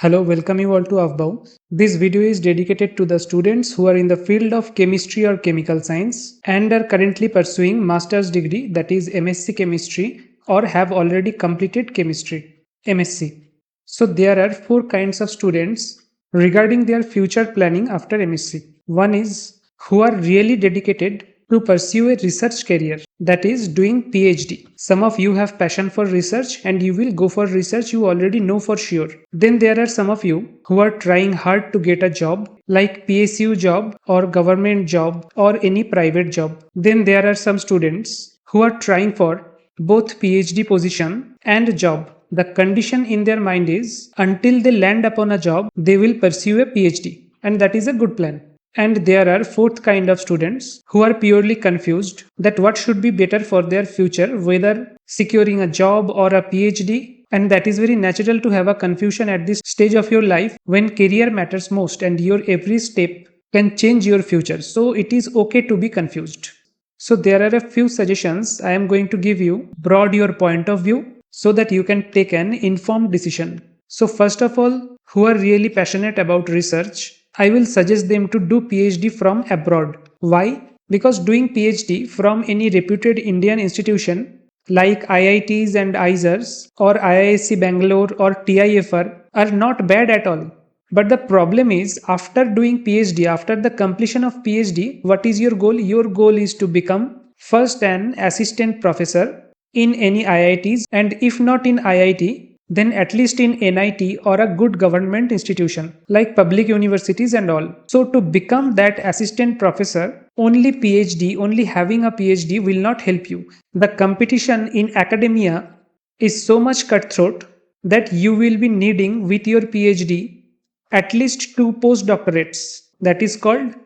Hello, welcome you all to AUfbAU. This video is dedicated to the students who are in the field of chemistry or chemical science and are currently pursuing master's degree, that is MSc chemistry, or have already completed chemistry, MSc. So there are four kinds of students regarding their future planning after MSc. One is who are really dedicated to pursue a research career, that is doing PhD. Some of you have passion for research and you will go for research, you already know for sure. Then there are some of you who are trying hard to get a job like PSU job or government job or any private job. Then there are some students who are trying for both PhD position and job. The condition in their mind is until they land upon a job, they will pursue a PhD, and that is a good plan. And there are fourth kind of students who are purely confused that what should be better for their future, whether securing a job or a PhD. And that is very natural to have a confusion at this stage of your life when career matters most and your every step can change your future. So it is okay to be confused. So there are a few suggestions I am going to give you, broad your point of view so that you can take an informed decision. So first of all, who are really passionate about research, I will suggest them to do PhD from abroad. Why? Because doing PhD from any reputed Indian institution like IITs and IISers or IISc Bangalore or TIFR are not bad at all. But the problem is after doing PhD, after the completion of PhD, what is your goal? Your goal is to become first an assistant professor in any IITs, and if not in IIT, then at least in NIT or a good government institution like public universities and all. So to become that assistant professor, only PhD, only having a PhD will not help you. The competition in academia is so much cutthroat that you will be needing with your PhD at least two postdoctorates. That is called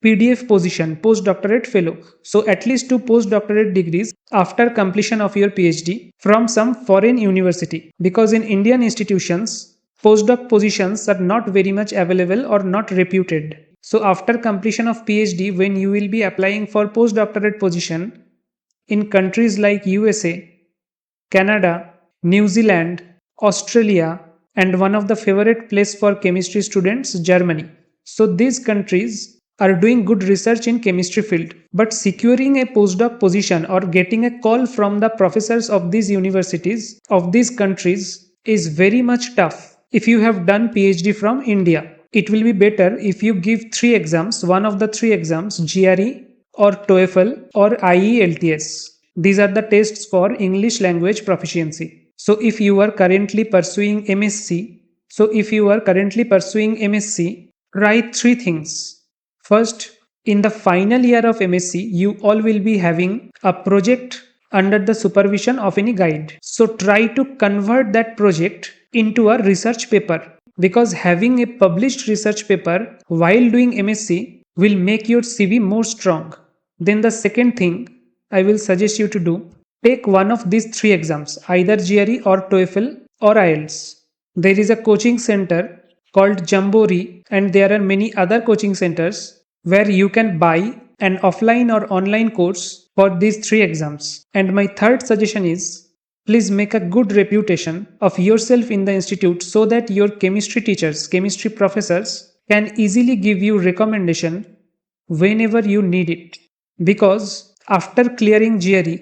PDF position, postdoctorate fellow. So at least two postdoctorate degrees after completion of your PhD from some foreign university. Because in Indian institutions, postdoc positions are not very much available or not reputed. So after completion of PhD, when you will be applying for postdoctorate position in countries like USA, Canada, New Zealand, Australia, and one of the favorite place for chemistry students, Germany. So these countries are doing good research in chemistry field, but securing a postdoc position or getting a call from the professors of these universities of these countries is very much tough. If you have done PhD from India, it will be better if you give three exams, one of the three exams, GRE or TOEFL or IELTS. These are the tests for English language proficiency. So if you are currently pursuing MSc, try three things. First, in the final year of MSc, you all will be having a project under the supervision of any guide. So try to convert that project into a research paper, because having a published research paper while doing MSc will make your CV more strong. Then the second thing I will suggest you to do, take one of these three exams, either GRE or TOEFL or IELTS. There is a coaching center called Jamboree, and there are many other coaching centers where you can buy an offline or online course for these three exams. And my third suggestion is, please make a good reputation of yourself in the institute so that your chemistry teachers, chemistry professors can easily give you recommendation whenever you need it. Because after clearing GRE,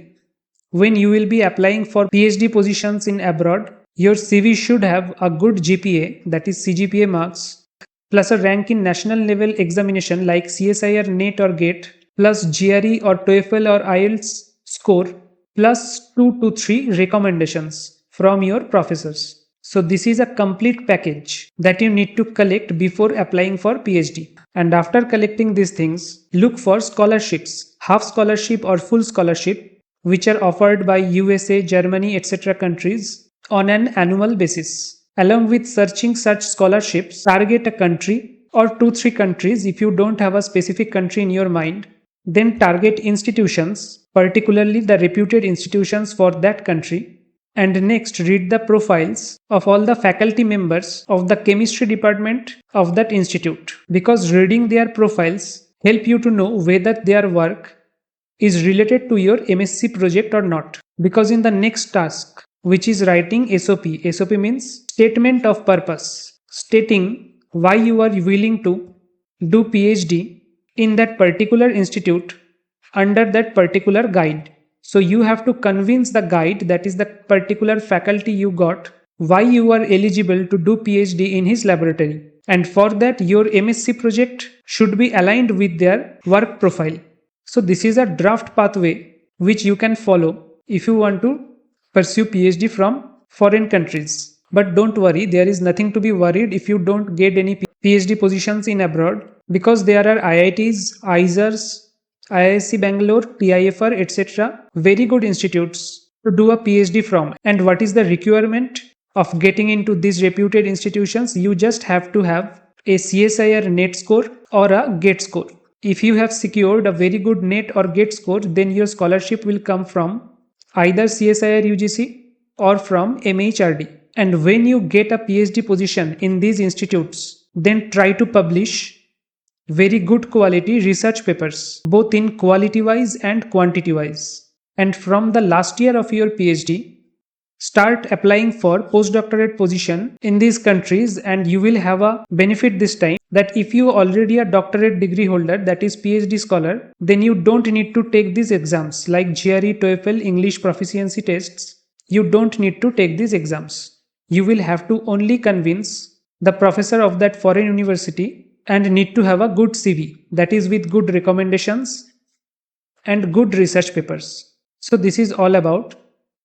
when you will be applying for PhD positions in abroad, your CV should have a good GPA, that is CGPA marks, plus a rank in national level examination like CSIR, NET or GATE, plus GRE or TOEFL or IELTS score, plus 2 to 3 recommendations from your professors. So this is a complete package that you need to collect before applying for PhD. And after collecting these things, look for scholarships, half scholarship or full scholarship, which are offered by USA, Germany, etc. countries on an annual basis. Along with searching such scholarships, target a country or 2-3 countries. If you don't have a specific country in your mind, then target institutions, particularly the reputed institutions for that country. And next, read the profiles of all the faculty members of the chemistry department of that institute, because reading their profiles help you to know whether their work is related to your MSc project or not. Because in the next task, which is writing SOP means statement of purpose. stating why you are willing to do PhD in that particular institute under that particular guide. So you have to convince the guide, that is the particular faculty you got, why you are eligible to do PhD in his laboratory. And for that, your MSc project should be aligned with their work profile. So this is a draft pathway which you can follow if you want to pursue PhD from foreign countries. But don't worry, there is nothing to be worried if you don't get any PhD positions in abroad, because there are IITs, IISERs, IISc Bangalore, TIFR, etc. Very good institutes to do a PhD from. And what is the requirement of getting into these reputed institutions? You just have to have a CSIR net score or a GATE score. If you have secured a very good net or GATE score, then your scholarship will come from either CSIR UGC or from MHRD. And when you get a PhD position in these institutes, then try to publish very good quality research papers, both in quality wise and quantity wise. And from the last year of your PhD, start applying for postdoctorate position in these countries, and you will have a benefit this time, that if you already a doctorate degree holder, that is PhD scholar, then you don't need to take these exams like GRE, TOEFL, English proficiency tests. You don't need to take these exams. You will have to only convince the professor of that foreign university and need to have a good CV, that is with good recommendations and good research papers. So this is all about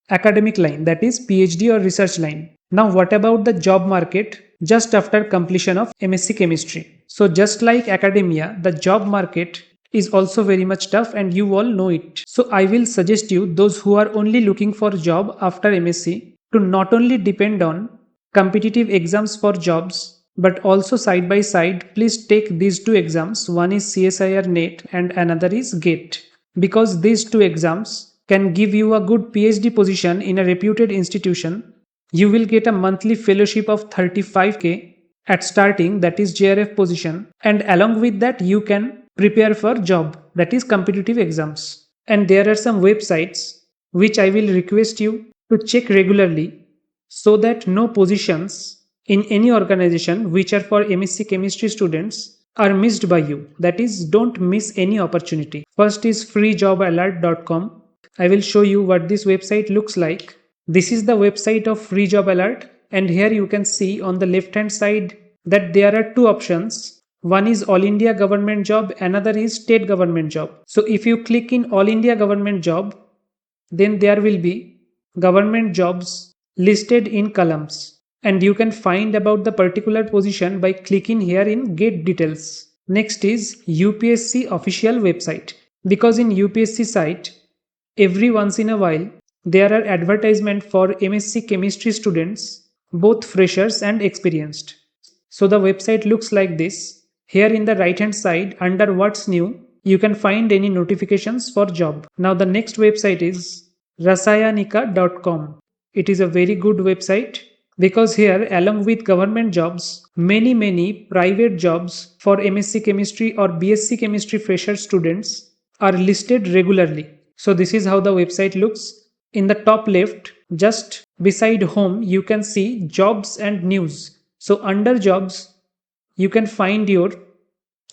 academic line, that is PhD or research line. Now what about the job market just after completion of MSc chemistry? So just like academia, the job market is also very much tough, and you all know it. So I will suggest you, those who are only looking for job after MSc, to not only depend on competitive exams for jobs, but also side by side please take these two exams. One is CSIR NET and another is GATE, because these two exams can give you a good PhD position in a reputed institution. You will get a monthly fellowship of 35k at starting, that is JRF position, and along with that you can prepare for job, that is competitive exams. And there are some websites which I will request you to check regularly, so that no positions in any organization which are for MSc chemistry students are missed by you. That is, don't miss any opportunity. First is freejobalert.com. I will show you what this website looks like. This is the website of Free Job Alert, and here you can see on the left hand side that there are two options. One is All India Government Job, another is State Government Job. So if you click in All India Government Job, then there will be government jobs listed in columns, and you can find about the particular position by clicking here in Get Details. Next is UPSC official website, because in UPSC site every once in a while there are advertisement for MSc chemistry students, both freshers and experienced. So the website looks like this. Here in the right hand side under What's New, you can find any notifications for job. Now the next website is rasayanika.com. It is a very good website, because here along with government jobs, many private jobs for MSc chemistry or BSc chemistry fresher students are listed regularly. So this is how the website looks. In the top left, just beside home, you can see jobs and news. So under jobs, you can find your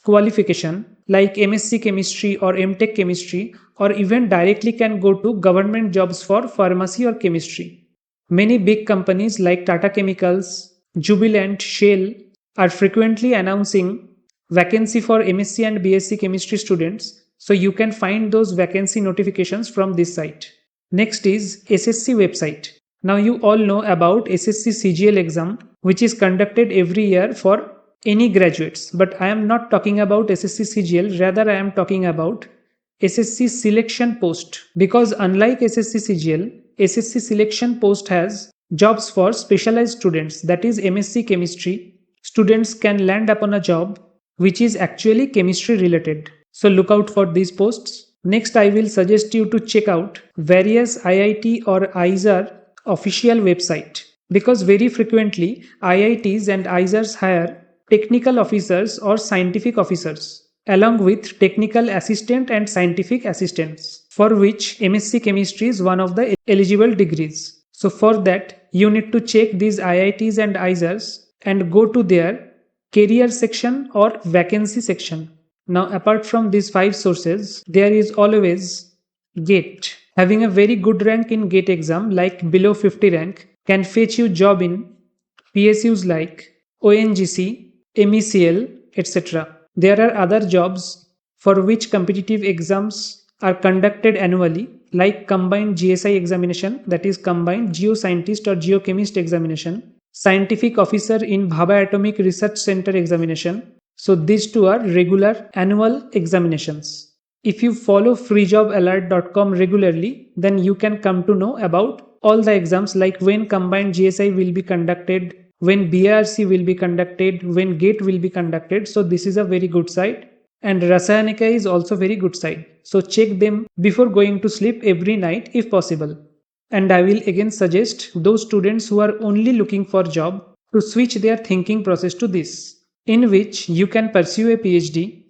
qualification like MSc chemistry or MTech chemistry, or even directly can go to government jobs for pharmacy or chemistry. Many big companies like Tata Chemicals, Jubilant, Shell are frequently announcing vacancy for MSc and BSc chemistry students. So you can find those vacancy notifications from this site. Next is SSC website. Now you all know about SSC CGL exam, which is conducted every year for any graduates. But I am not talking about SSC CGL, rather I am talking about SSC selection post. Because unlike SSC CGL, SSC selection post has jobs for specialized students, that is MSc chemistry. Students can land upon a job which is actually chemistry related. So look out for these posts. Next, I will suggest you to check out various IIT or IISER official website, because very frequently IITs and IISERs hire technical officers or scientific officers along with technical assistant and scientific assistants, for which MSc chemistry is one of the eligible degrees. So for that, you need to check these IITs and IISERs and go to their career section or vacancy section. Now, apart from these 5 sources, there is always GATE. Having a very good rank in GATE exam, like below 50 rank, can fetch you job in PSUs like ONGC, MECL, etc. There are other jobs for which competitive exams are conducted annually, like combined GSI examination, that is combined geoscientist or geochemist examination, scientific officer in Bhabha Atomic Research Center examination. So these two are regular annual examinations. If you follow freejobalert.com regularly, then you can come to know about all the exams, like when combined GSI will be conducted, when BRC will be conducted, when GATE will be conducted. So this is a very good site, and Rasayanika is also very good site. So check them before going to sleep every night if possible. And I will again suggest those students who are only looking for job to switch their thinking process to this, in which you can pursue a PhD,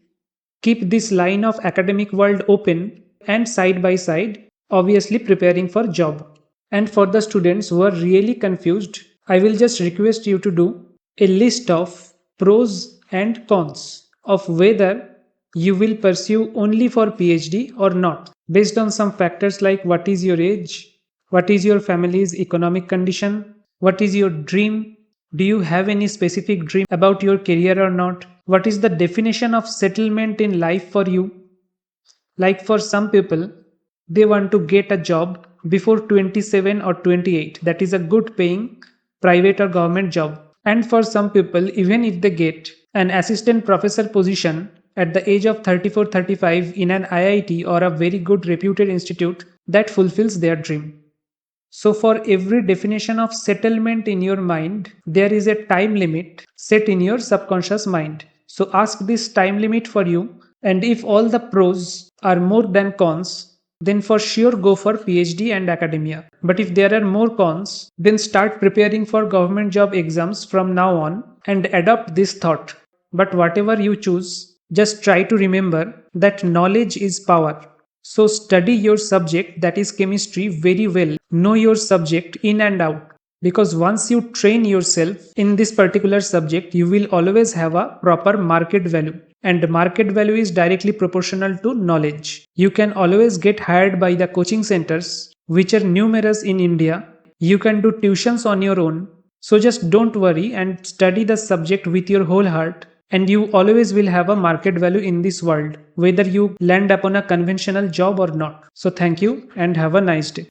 keep this line of academic world open, and side by side obviously preparing for job. And for the students who are really confused, I will just request you to do a list of pros and cons of whether you will pursue only for PhD or not, based on some factors like what is your age, what is your family's economic condition, what is your dream, do you have any specific dream about your career or not, what is the definition of settlement in life for you. Like for some people, they want to get a job before 27 or 28, that is a good paying private or government job. And for some people, even if they get an assistant professor position at the age of 34-35 in an IIT or a very good reputed institute, that fulfills their dream. So for every definition of settlement in your mind, there is a time limit set in your subconscious mind. So ask this time limit for you, and if all the pros are more than cons, then for sure go for PhD and academia. But if there are more cons, then start preparing for government job exams from now on and adopt this thought. But whatever you choose, just try to remember that knowledge is power. So study your subject, that is chemistry, very well. Know your subject in and out. Because once you train yourself in this particular subject, you will always have a proper market value. And market value is directly proportional to knowledge. You can always get hired by the coaching centers, which are numerous in India. You can do tuitions on your own. So just don't worry and study the subject with your whole heart, and you always will have a market value in this world, whether you land upon a conventional job or not. So thank you and have a nice day.